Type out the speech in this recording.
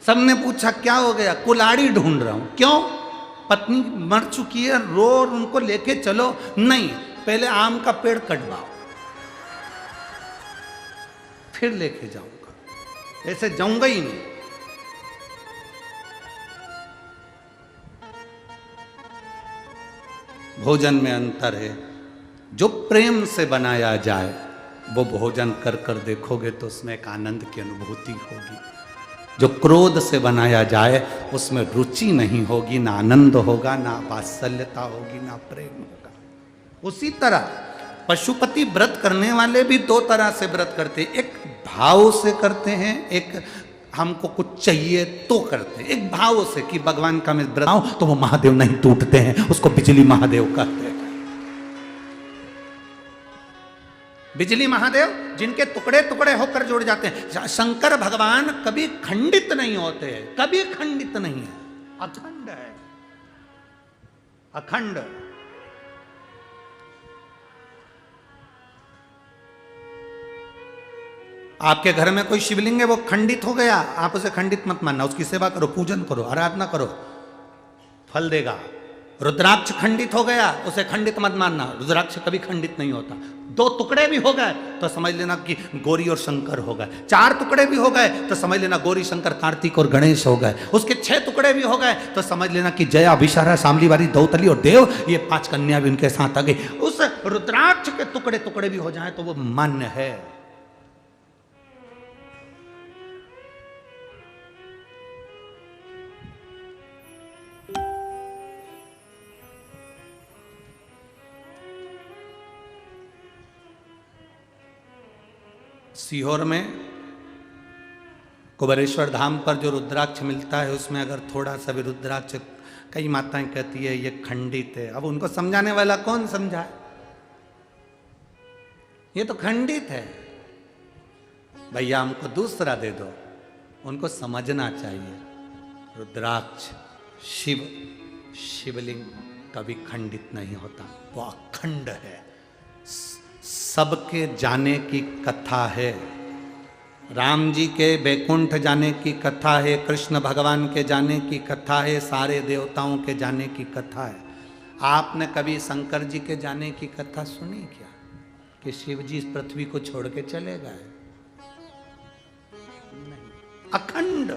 सबने पूछा क्या हो गया? कुल्हाड़ी ढूंढ रहा हूं। क्यों? पत्नी मर चुकी है, रो, उनको लेके चलो। नहीं, पहले आम का पेड़ कटवाओ, फिर लेके जाऊंगा, ऐसे जाऊंगा ही नहीं। भोजन में अंतर है। जो प्रेम से बनाया जाए वो भोजन कर कर देखोगे तो उसमें एक आनंद की अनुभूति होगी। जो क्रोध से बनाया जाए उसमें रुचि नहीं होगी, ना आनंद होगा, ना वात्सल्यता होगी, ना प्रेम होगा। उसी तरह पशुपति व्रत करने वाले भी दो तरह से व्रत करते हैं। एक भाव से करते हैं, एक हमको कुछ चाहिए तो करते हैं। एक भाव से कि भगवान का मैं व्रत हूं तो वो महादेव नहीं टूटते हैं, उसको बिजली महादेव कहते हैं। बिजली महादेव जिनके टुकड़े टुकड़े होकर जुड़ जाते हैं। शंकर भगवान कभी खंडित नहीं होते हैं, कभी खंडित नहीं है, अखंड है, अखंड। आपके घर में कोई शिवलिंग है, वो खंडित हो गया, आप उसे खंडित मत मानना, उसकी सेवा करो, पूजन करो, आराधना करो, फल देगा। रुद्राक्ष खंडित हो गया, उसे खंडित मत मानना, रुद्राक्ष कभी खंडित नहीं होता। दो टुकड़े भी हो गए तो समझ लेना कि गौरी और शंकर हो गए। चार टुकड़े भी हो गए तो समझ लेना गौरी शंकर कार्तिक और गणेश हो गए। उसके 6 टुकड़े भी हो गए तो समझ लेना कि जया, विशारा, शामलीवारी, दौतली और देव, ये 5 कन्या भी उनके साथ आ गई। उस रुद्राक्ष के टुकड़े टुकड़े भी हो जाए तो वो मान्य है। सीहोर में कुबेरेश्वर धाम पर जो रुद्राक्ष मिलता है उसमें अगर थोड़ा सा भी रुद्राक्ष, कई माताएं कहती है ये खंडित है। अब उनको समझाने वाला कौन समझाए? ये तो खंडित है, भैया हमको दूसरा दे दो। उनको समझना चाहिए रुद्राक्ष शिवलिंग कभी खंडित नहीं होता, वो अखंड है। सबके जाने की कथा है। राम जी के बैकुंठ जाने की कथा है, कृष्ण भगवान के जाने की कथा है, सारे देवताओं के जाने की कथा है। आपने कभी शंकर जी के जाने की कथा सुनी क्या? कि शिव जी इस पृथ्वी को छोड़ के चले गए? नहीं, अखंड।